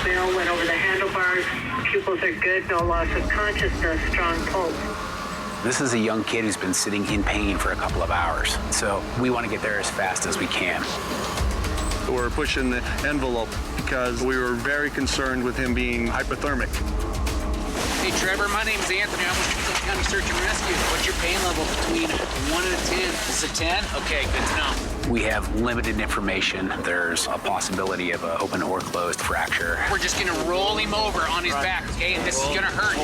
Bill went over the handlebars. Pupils are good, no loss of consciousness, strong pulse. This is a young kid who's been sitting in pain for a couple of hours, so we want to get there as fast as we can. We're pushing the envelope because we were very concerned with him being hypothermic. Hey Trevor, my name's Anthony. I'm with Teton County Search and Rescue. What's your pain level between 1 and 10? Is it 10? Okay, good to know. We have limited information. There's a possibility of an open or closed fracture. We're just gonna roll him over on his back, okay? And this is gonna hurt.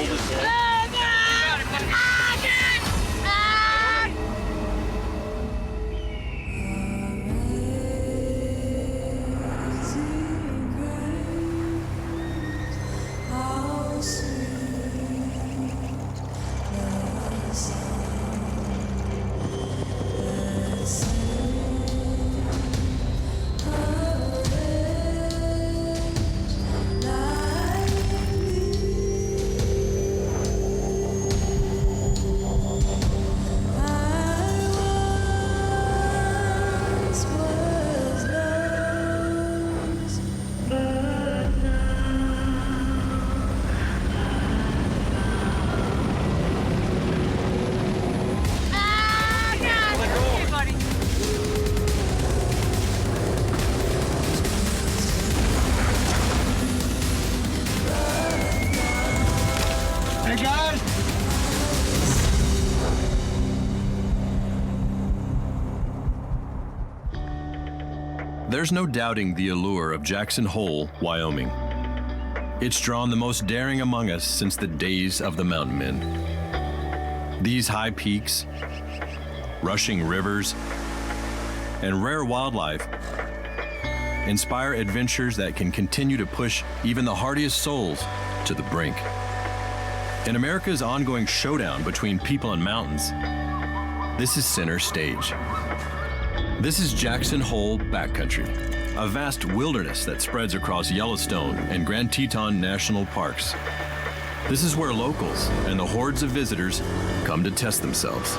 There's no doubting the allure of Jackson Hole, Wyoming. It's drawn the most daring among us since the days of the mountain men. These high peaks, rushing rivers, and rare wildlife inspire adventures that can continue to push even the hardiest souls to the brink. In America's ongoing showdown between people and mountains, this is center stage. This is Jackson Hole Backcountry, a vast wilderness that spreads across Yellowstone and Grand Teton National Parks. This is where locals and the hordes of visitors come to test themselves.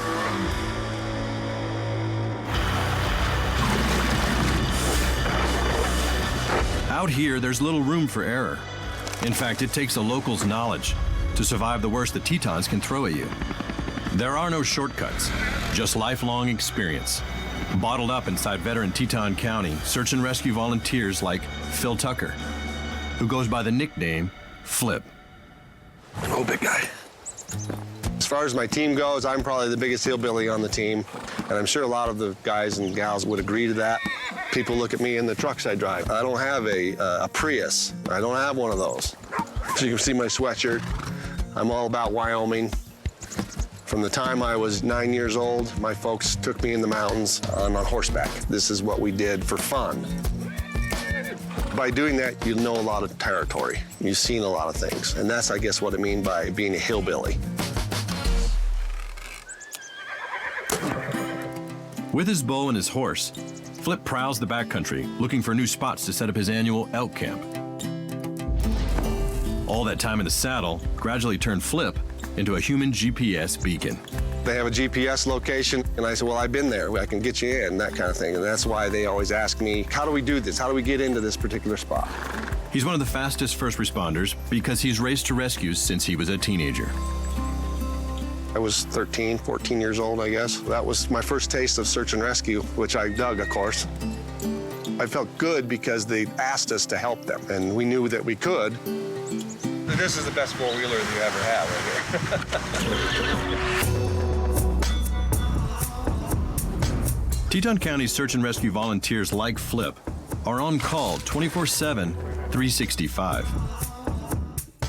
Out here, there's little room for error. In fact, it takes a local's knowledge to survive the worst the Tetons can throw at you. There are no shortcuts, just lifelong experience. Bottled up inside veteran Teton County search and rescue volunteers like Phil Tucker, who goes by the nickname Flip. Oh, big guy. As far as my team goes, I'm probably the biggest hillbilly on the team, and I'm sure a lot of the guys and gals would agree to that. People look at me in the trucks I drive. I don't have a Prius. I don't have one of those. So you can see my sweatshirt. I'm all about Wyoming. From the time I was 9 years old, my folks took me in the mountains on horseback. This is what we did for fun. By doing that, you know a lot of territory. You've seen a lot of things. And that's, I guess, what I mean by being a hillbilly. With his bow and his horse, Flip prowls the backcountry looking for new spots to set up his annual elk camp. All that time in the saddle gradually turned Flip into a human GPS beacon. They have a GPS location, and I said, well, I've been there. I can get you in, that kind of thing. And that's why they always ask me, how do we do this? How do we get into this particular spot? He's one of the fastest first responders because he's raced to rescues since he was a teenager. I was 13, 14 years old, I guess. That was my first taste of search and rescue, which I dug, of course. I felt good because they asked us to help them, and we knew that we could. This is the best four-wheeler you ever have right here. Teton County search and rescue volunteers like Flip are on call 24/7, 365.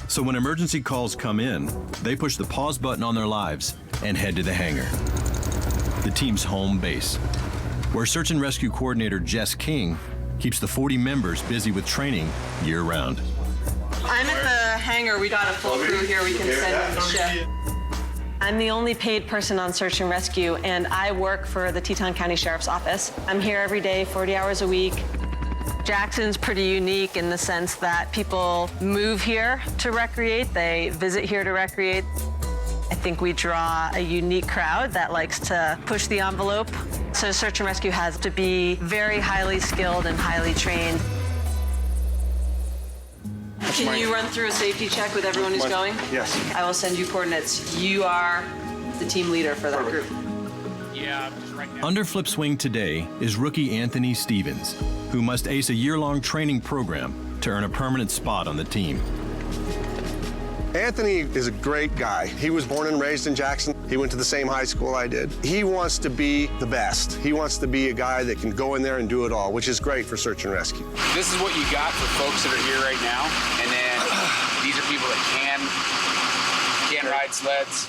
So when emergency calls come in, they push the pause button on their lives and head to the hangar, the team's home base, where search and rescue coordinator Jess King keeps the 40 members busy with training year-round. I'm at the hangar. We got a full crew here. We can send them the shift. I'm the only paid person on search and rescue, and I work for the Teton County Sheriff's Office. I'm here every day, 40 hours a week. Jackson's pretty unique in the sense that people move here to recreate. They visit here to recreate. I think we draw a unique crowd that likes to push the envelope. So search and rescue has to be very highly skilled and highly trained. Can you run through a safety check with everyone who's going? Yes. I will send you coordinates. You are the team leader for that group. Yeah, just right now. Under Flip's wing today is rookie Anthony Stevens, who must ace a year-long training program to earn a permanent spot on the team. Anthony is a great guy. He was born and raised in Jackson. He went to the same high school I did. He wants to be the best. He wants to be a guy that can go in there and do it all, which is great for search and rescue. This is what you got for folks that are here right now, and then these are people that can ride sleds.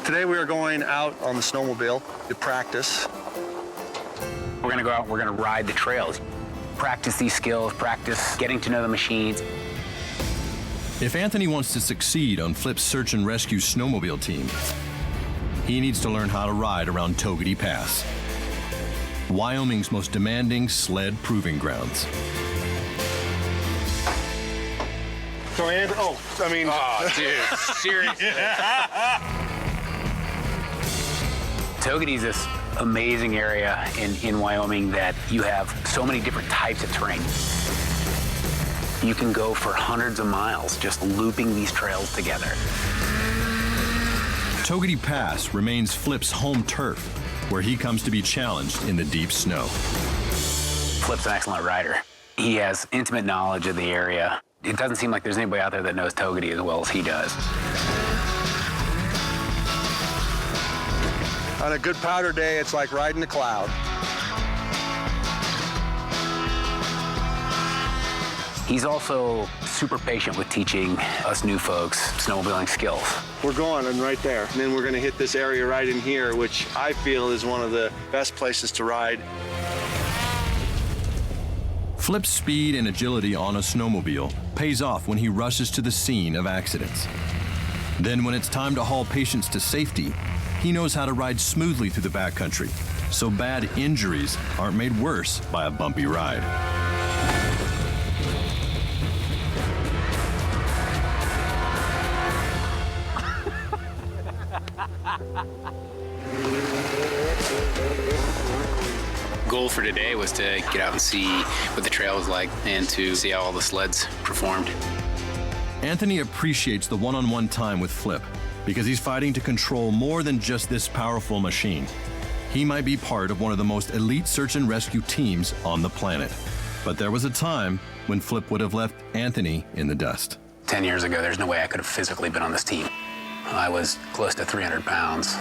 Today we are going out on the snowmobile to practice. We're gonna go out, we're gonna ride the trails, practice these skills, practice getting to know the machines. If Anthony wants to succeed on Flip's search and rescue snowmobile team, he needs to learn how to ride around Togwotee Pass, Wyoming's most demanding sled proving grounds. So, oh, Dude, seriously. Togetee's this amazing area in Wyoming that you have so many different types of terrain. You can go for hundreds of miles just looping these trails together. Togwotee Pass remains Flip's home turf, where he comes to be challenged in the deep snow. Flip's an excellent rider. He has intimate knowledge of the area. It doesn't seem like there's anybody out there that knows Togwotee as well as he does. On a good powder day, it's like riding a cloud. He's also super patient with teaching us new folks snowmobiling skills. We're going and right there. And then we're going to hit this area right in here, which I feel is one of the best places to ride. Flip's speed and agility on a snowmobile pays off when he rushes to the scene of accidents. Then when it's time to haul patients to safety, he knows how to ride smoothly through the backcountry, so bad injuries aren't made worse by a bumpy ride. Goal for today was to get out and see what the trail was like and to see how all the sleds performed. Anthony appreciates the one-on-one time with Flip because he's fighting to control more than just this powerful machine. He might be part of one of the most elite search and rescue teams on the planet. But there was a time when Flip would have left Anthony in the dust. 10 years ago, there's no way I could have physically been on this team. I was close to 300 pounds.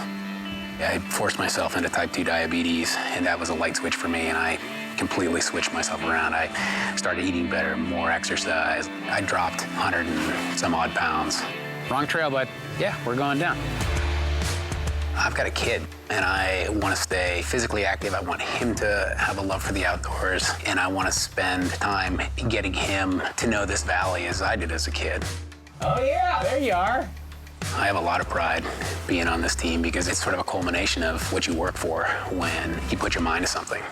I forced myself into type 2 diabetes, and that was a light switch for me, and I completely switched myself around. I started eating better, more exercise. I dropped 100 and some odd pounds. Wrong trail, but yeah, we're going down. I've got a kid, and I want to stay physically active. I want him to have a love for the outdoors, and I want to spend time getting him to know this valley as I did as a kid. Oh yeah, there you are. I have a lot of pride being on this team because it's sort of a culmination of what you work for when you put your mind to something.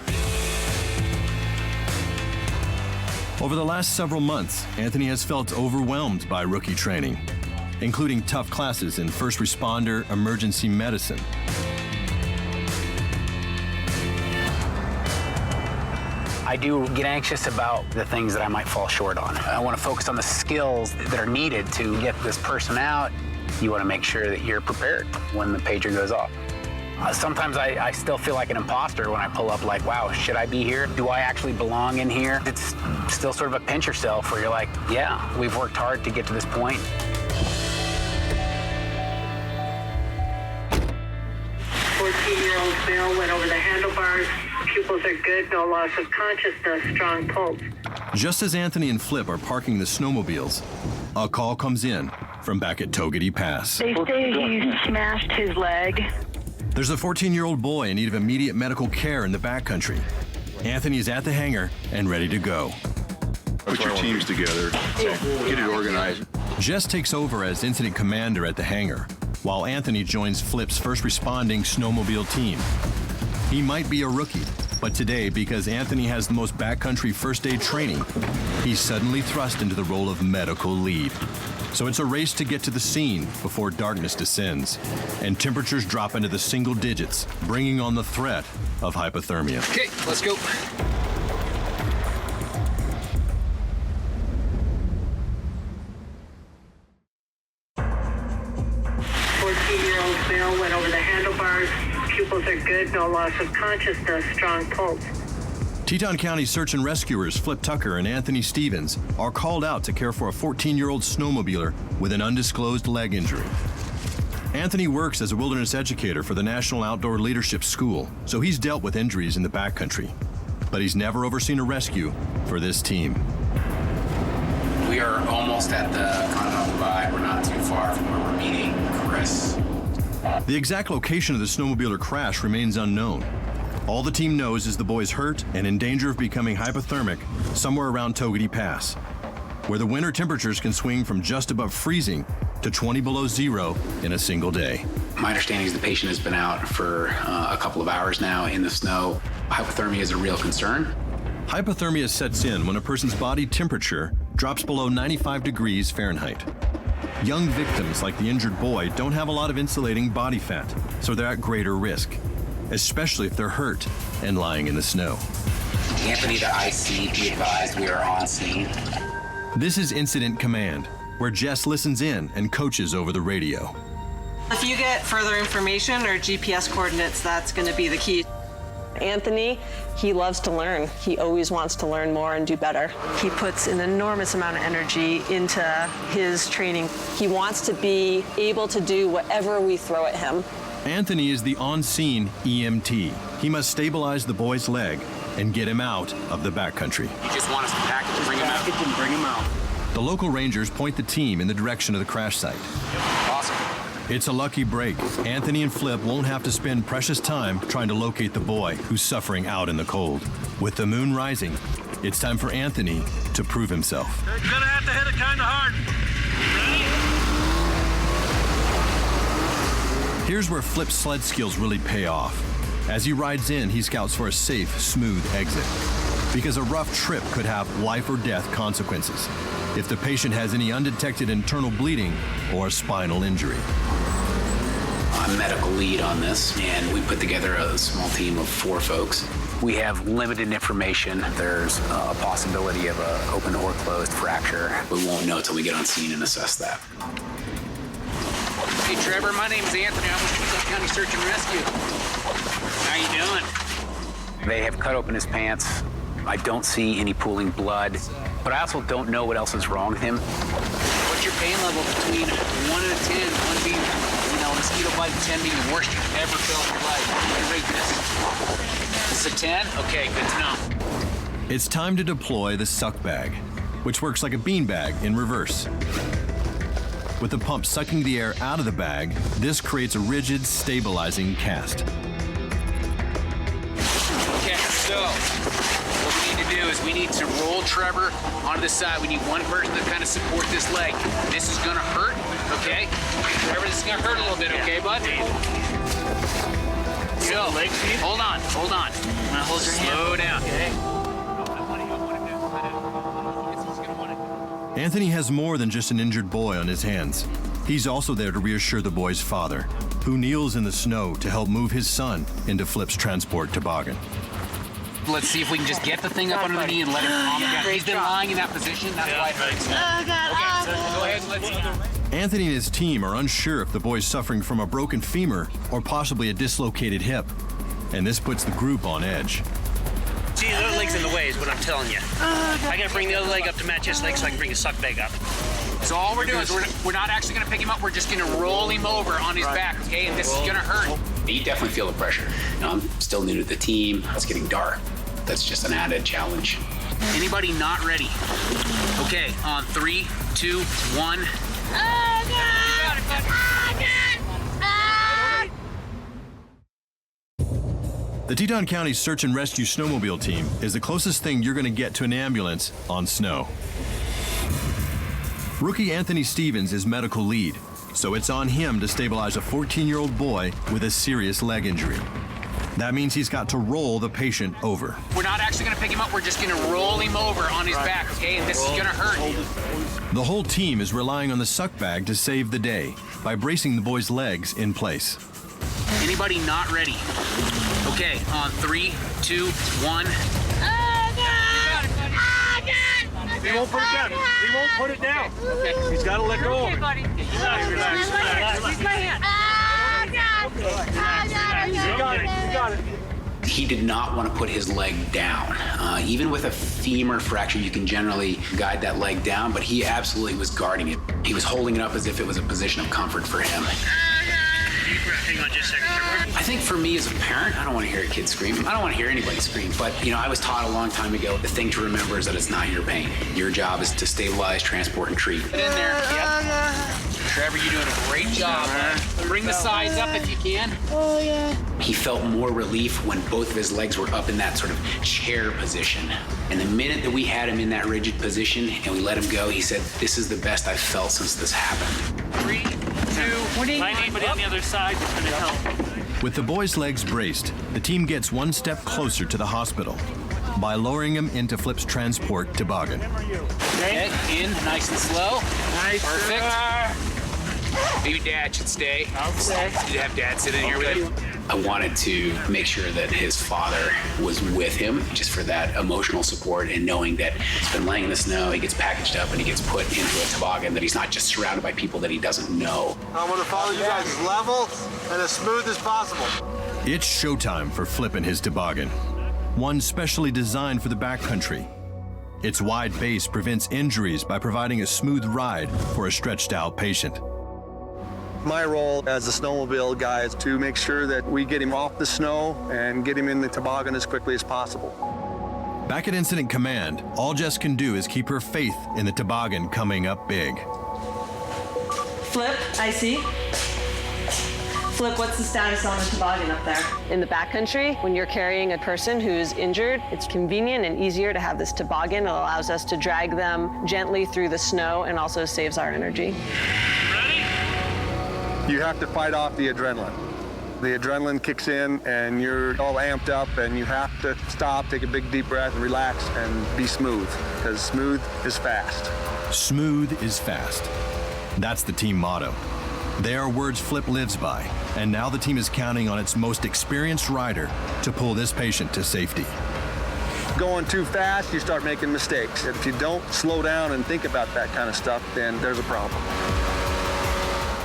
Over the last several months, Anthony has felt overwhelmed by rookie training, including tough classes in first responder emergency medicine. I do get anxious about the things that I might fall short on. I want to focus on the skills that are needed to get this person out. You want to make sure that you're prepared when the pager goes off. Sometimes I still feel like an imposter when I pull up like, wow, should I be here? Do I actually belong in here? It's still sort of a pinch yourself where you're like, yeah, we've worked hard to get to this point. Fourteen-year-old male went over the handlebars. Pupils are good, no loss of consciousness, strong pulse. Just as Anthony and Flip are parking the snowmobiles, a call comes in from back at Togwotee Pass. They say he smashed his leg. There's a 14-year-old boy in need of immediate medical care in the backcountry. Anthony is at the hangar and ready to go. Put your teams together, get it organized. Jess takes over as incident commander at the hangar, while Anthony joins Flip's first responding snowmobile team. He might be a rookie, but today, because Anthony has the most backcountry first aid training, he's suddenly thrust into the role of medical lead. So it's a race to get to the scene before darkness descends, and temperatures drop into the single digits, bringing on the threat of hypothermia. Okay, let's go. bail, went over the handlebars. Pupils are good, no loss of consciousness, strong pulse. Teton County search and rescuers Flip Tucker and Anthony Stevens are called out to care for a 14-year-old snowmobiler with an undisclosed leg injury. Anthony works as a wilderness educator for the National Outdoor Leadership School, so he's dealt with injuries in the backcountry. But he's never overseen a rescue for this team. We are almost at the Continental Divide. We're not too far from where we're meeting Chris. The exact location of the snowmobiler crash remains unknown. All the team knows is the boy's hurt and in danger of becoming hypothermic somewhere around Togwotee Pass, where the winter temperatures can swing from just above freezing to 20 below zero in a single day. My understanding is the patient has been out for a couple of hours now in the snow. Hypothermia is a real concern. Hypothermia sets in when a person's body temperature drops below 95 degrees Fahrenheit. Young victims like the injured boy don't have a lot of insulating body fat, so they're at greater risk, especially if they're hurt and lying in the snow. Anthony to IC, be advised we are on scene. This is Incident Command, where Jess listens in and coaches over the radio. If you get further information or GPS coordinates, that's going to be the key. Anthony, he loves to learn. He always wants to learn more and do better. He puts an enormous amount of energy into his training. He wants to be able to do whatever we throw at him. Anthony is the on-scene EMT. He must stabilize the boy's leg and get him out of the backcountry. You just want us to package and bring him out. The local rangers point the team in the direction of the crash site. Awesome. It's a lucky break. Anthony and Flip won't have to spend precious time trying to locate the boy who's suffering out in the cold. With the moon rising, it's time for Anthony to prove himself. You're gonna have to hit it kind of hard. Ready? Here's where Flip's sled skills really pay off. As he rides in, he scouts for a safe, smooth exit, because a rough trip could have life or death consequences if the patient has any undetected internal bleeding or a spinal injury. I'm medical lead on this, and we put together a small team of 4 folks. We have limited information. There's a possibility of an open or closed fracture. We won't know until we get on scene and assess that. Hey, Trevor, my name's Anthony. I'm with Teton County Search and Rescue. How you doing? They have cut open his pants. I don't see any pooling blood, but I also don't know what else is wrong with him. What's your pain level between 1 and 10? 1 being, mosquito bite, 10 being the worst you've ever felt in your life? How do you rate this? This is a 10? Okay, good to know. It's time to deploy the suck bag, which works like a beanbag in reverse. With the pump sucking the air out of the bag, this creates a rigid, stabilizing cast. Okay, so what we need to do is we need to roll Trevor onto the side. We need one person to kind of support this leg. This is gonna hurt, okay? Trevor, this is gonna hurt a little bit, okay, bud? So, hold on. I'm gonna hold your hand. Slow down. Okay. Anthony has more than just an injured boy on his hands. He's also there to reassure the boy's father, who kneels in the snow to help move his son into Flip's transport toboggan. Let's see if we can just get the thing up under the knee and let him calm down. He's been lying in that position. That's why it hurts. Oh, God. Okay, so go ahead and let's see. Anthony and his team are unsure if the boy's suffering from a broken femur or possibly a dislocated hip, and this puts the group on edge. See, the other leg's in the way is what I'm telling you. I gotta bring the other leg up to match his leg so I can bring the suck bag up. So all we're doing is we're not actually gonna pick him up, we're just gonna roll him over on his back, okay? And this is gonna hurt. You definitely feel the pressure. I'm still new to the team. It's getting dark. That's just an added challenge. Anybody not ready? Okay, on 3, 2, 1. Oh, God. Oh, God. The Teton County Search and Rescue Snowmobile team is the closest thing you're going to get to an ambulance on snow. Rookie Anthony Stevens is medical lead, so it's on him to stabilize a 14-year-old boy with a serious leg injury. That means he's got to roll the patient over. We're not actually gonna pick him up, we're just gonna roll him over on his back, okay? And this is gonna hurt. The whole team is relying on the suck bag to save the day by bracing the boy's legs in place. Anybody not ready? Okay, on 3, 2, 1. Oh, God. Oh, God. He won't put it down. He won't put it down. Okay. He's got to let go of it. Okay, buddy. Relax. Use my hand. Oh, God. He did not want to put his leg down. Even with a femur fracture, you can generally guide that leg down, but he absolutely was guarding it. He was holding it up as if it was a position of comfort for him. Hang on just a second. I think for me as a parent, I don't want to hear a kid scream. I don't want to hear anybody scream, but I was taught a long time ago, the thing to remember is that it's not your pain. Your job is to stabilize, transport, and treat. Get in there, yep. Trevor, you're doing a great job. Bring the sides up if you can. Oh, yeah. He felt more relief when both of his legs were up in that sort of chair position. And the minute that we had him in that rigid position and we let him go, he said, "This is the best I've felt since this happened." 3, 2, 1. I need to on the other side. It's going to help. With the boy's legs braced, the team gets one step closer to the hospital by lowering him into Flip's transport toboggan. Okay, in, nice and slow. Nice. Perfect. Maybe Dad should stay. I'll stay. Did you have Dad sit in here with him? I wanted to make sure that his father was with him just for that emotional support and knowing that he's been laying in the snow, he gets packaged up and he gets put into a toboggan, that he's not just surrounded by people that he doesn't know. I want to follow you guys as level and as smooth as possible. It's showtime for Flip and his toboggan, one specially designed for the backcountry. Its wide base prevents injuries by providing a smooth ride for a stretched out patient. My role as a snowmobile guy is to make sure that we get him off the snow and get him in the toboggan as quickly as possible. Back at Incident Command, all Jess can do is keep her faith in the toboggan coming up big. Flip, I see. Flip, what's the status on the toboggan up there? In the backcountry, when you're carrying a person who's injured, it's convenient and easier to have this toboggan. It allows us to drag them gently through the snow and also saves our energy. You have to fight off the adrenaline. The adrenaline kicks in and you're all amped up and you have to stop, take a big deep breath and relax and be smooth, because smooth is fast. Smooth is fast. That's the team motto. They are words Flip lives by, and now the team is counting on its most experienced rider to pull this patient to safety. Going too fast, you start making mistakes. If you don't slow down and think about that kind of stuff, then there's a problem.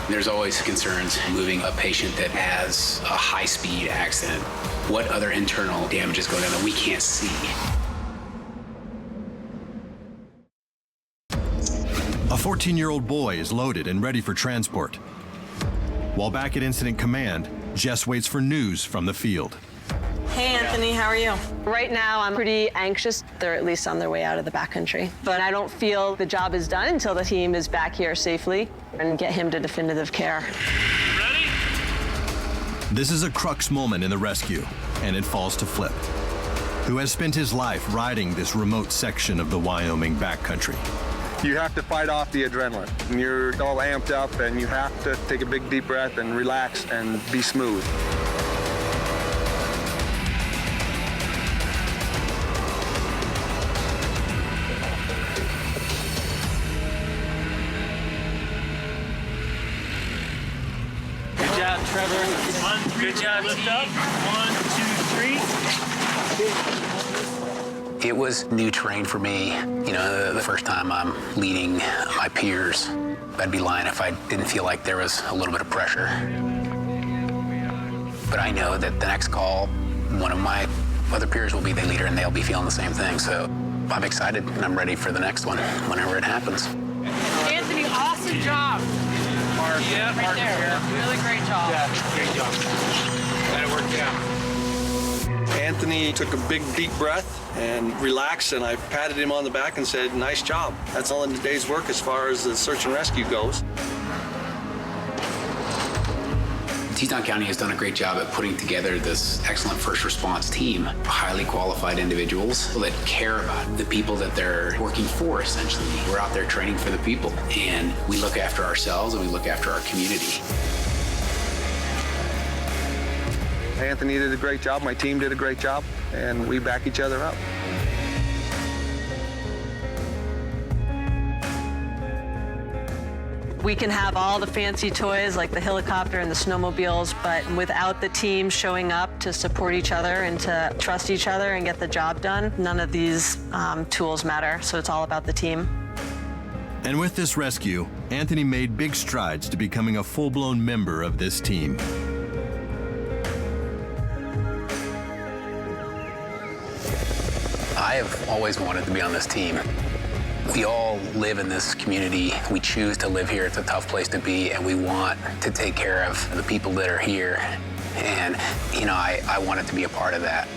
There's always concerns moving a patient that has a high-speed accident. What other internal damage is going on that we can't see? A 14-year-old boy is loaded and ready for transport. While back at Incident Command, Jess waits for news from the field. Hey, Anthony, how are you? Right now, I'm pretty anxious. They're at least on their way out of the backcountry. But I don't feel the job is done until the team is back here safely and get him to definitive care. Ready? This is a crux moment in the rescue, and it falls to Flip, who has spent his life riding this remote section of the Wyoming backcountry. You have to fight off the adrenaline. And you're all amped up and you have to take a big deep breath and relax and be smooth. Good job, Trevor. Good job, lift up. 1, 2, 3. It was new terrain for me. The first time I'm leading my peers. I'd be lying if I didn't feel like there was a little bit of pressure. But I know that the next call, one of my other peers will be the leader and they'll be feeling the same thing. So I'm excited and I'm ready for the next one whenever it happens. Anthony, awesome job. Mark, Yeah, right there. Really great job. Yeah, great job. Glad it worked out. Anthony took a big deep breath and relaxed, and I patted him on the back and said, "Nice job." That's all in the day's work as far as the search and rescue goes. Teton County has done a great job at putting together this excellent first response team. Highly qualified individuals that care about the people that they're working for, essentially. We're out there training for the people, and we look after ourselves and we look after our community. Anthony did a great job, my team did a great job, and we back each other up. We can have all the fancy toys like the helicopter and the snowmobiles, but without the team showing up to support each other and to trust each other and get the job done, none of these tools matter. So it's all about the team. And with this rescue, Anthony made big strides to becoming a full-blown member of this team. I have always wanted to be on this team. We all live in this community. We choose to live here. It's a tough place to be, and we want to take care of the people that are here. And, you know, I wanted to be a part of that.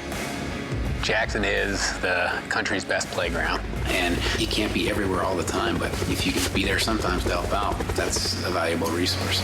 Jackson is the country's best playground, and you can't be everywhere all the time, but if you can be there sometimes to help out, that's a valuable resource.